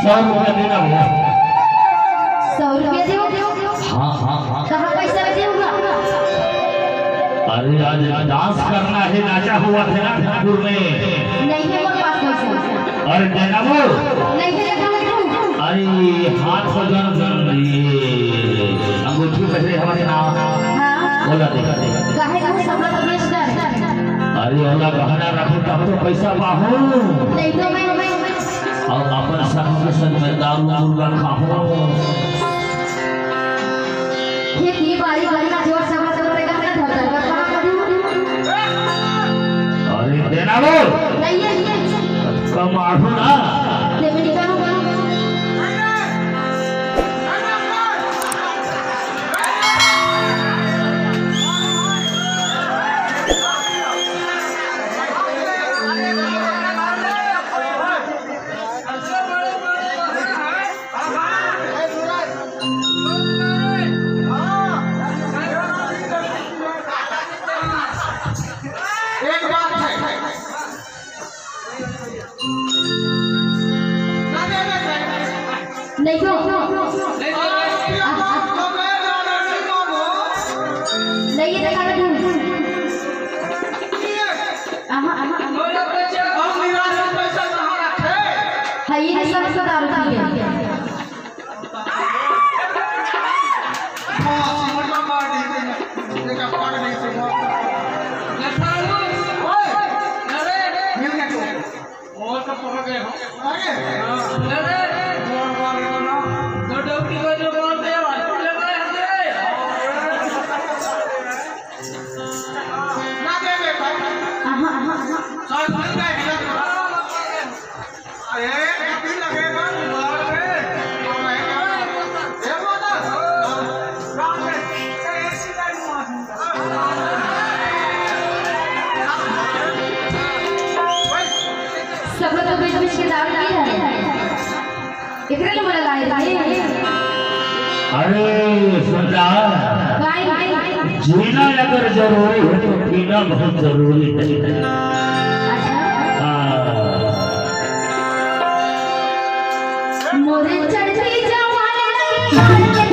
100 रुपया देना भैया। 100 रुपया दो। हाँ हाँ हाँ। कहाँ पैसा देगा? अरे आज डांस करना है, नाचा हुआ था ना ठाकुर में। नहीं है मेरे पास पैसा। अरे देना वो नहीं है देना। अरे हाथ को जन ये अंगूठी पहले हमारे नाम बोला देगा देगा। काहे को सब लोग बेच रहे? अरे ओला गहना रखो तब तो पैसा पाहो। नहीं तो मैं और अपन संग के संग में दारू रखा हो। ये बारी बारी का जोर सब लोग रहेगा ना धर धर अरे देना वो नहीं है कम आठो ना लेकिन निकालो नहीं तो नहीं ये देखा नहीं हाँ ये सब सब दारू पी है सब लोग बीच बीच के दारू पी रहे हैं इकरे ले बोला लाए अरे सुनला जीना अगर जरूरी है तो पीना बहुत जरूरी है। मोरे चढ़ती जवानी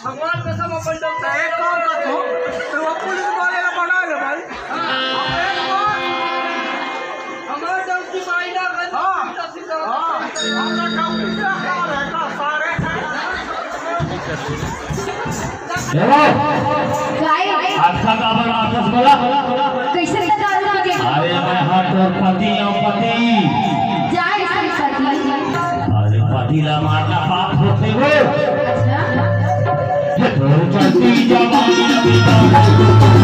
भगवान कसम अपन डॉक्टर एक काम कर तो पुलिस वाले का बना ले भाई हमारा डॉक्टर भाई ना हां हमारा डॉक्टर क्या रहेगा सारे अच्छा का बड़ा आपस बोला कैसे दारू लगे अरे मैं हाथ और पति और पति जाए सही पति अरे पति ला मारना पाप होते हो अच्छा चलती जवानी अभी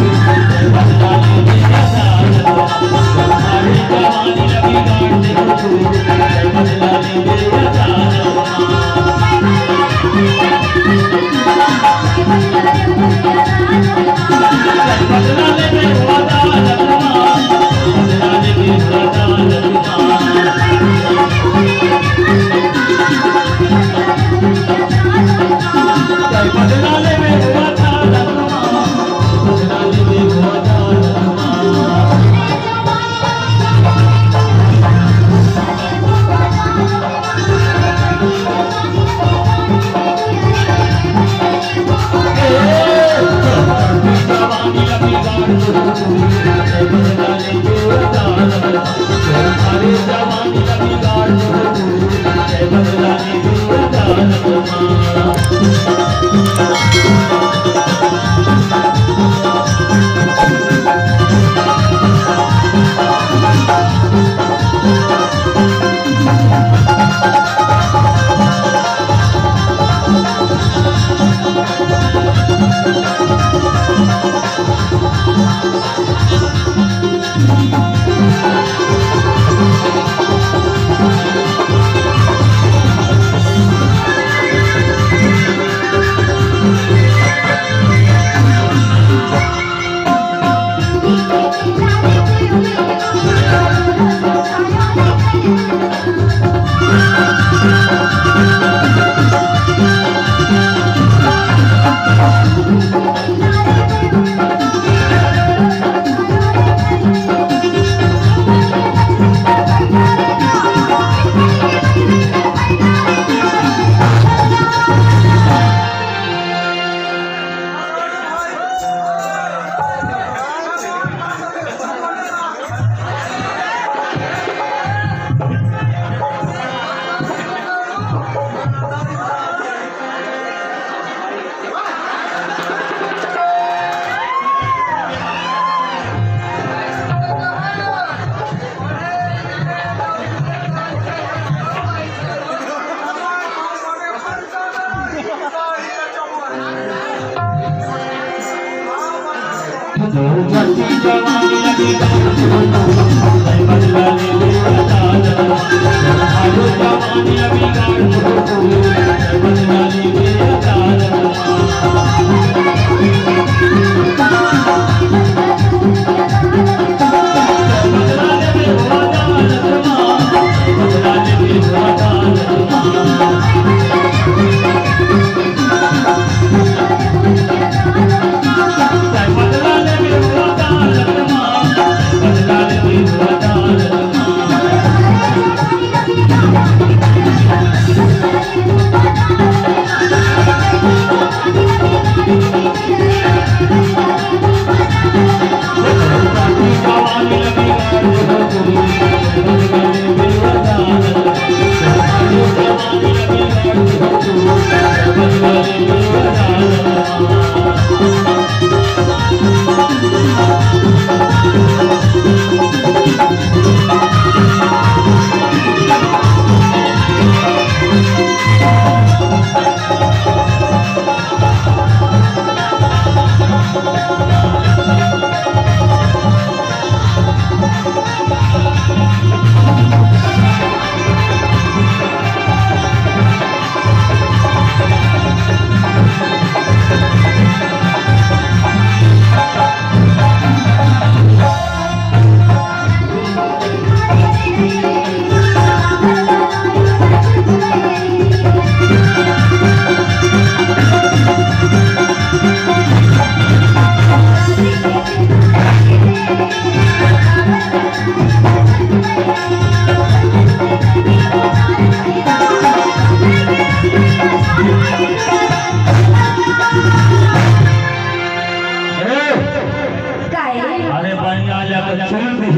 जाकर चोर पे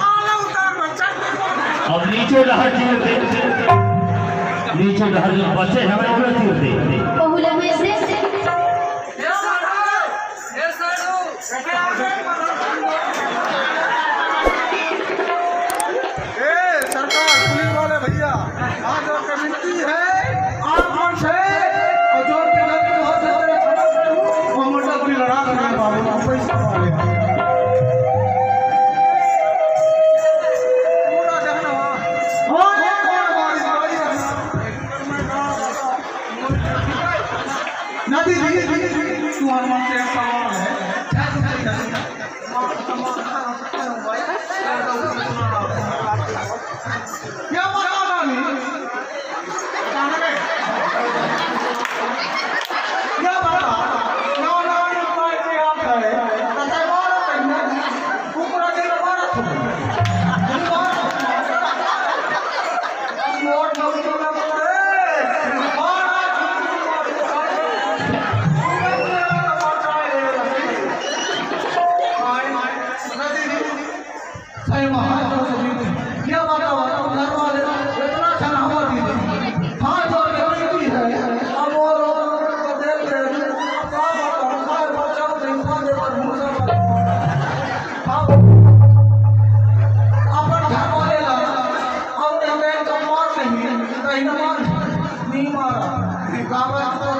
आला उतार बच्चा अब नीचे लहर चीर दे नीचे लहर जो बचे हमारे वो चीर दे बहुला में से ये साडू सरकार पुलिस वाले भैया आज जो कमेटी है आप कौन से और जो पे गलती हो सकते वो मोटा पूरी लड़ा रहे हैं बाबू पैसा वाले पूरा देखना और एक और बारी नदी तुम्हारे मन से एक सवाल है क्या बताना नहीं क्या बता ना ना पाए के आप है तते मारो कन्या ऊपर से मारो नोट नोट ना करे सही महाराज क्या बात है घर वाले इतना अच्छा हमार दी हां जो कमेटी है अब वो को देख ले का हमारे बच्चा को देखा दे पर मुझे अपन घर वाले ला और हमें तो मार नहीं कहीं ना मार नहीं मारा गावा तो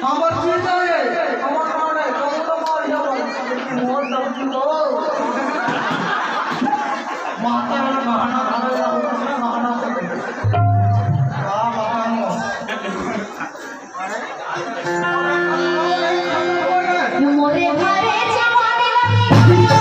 हमार चीज है हमार मार है तो मार या मोर दब को माता वाला बहाना धारा होता है बहाना मोरे घरे जमाने लगी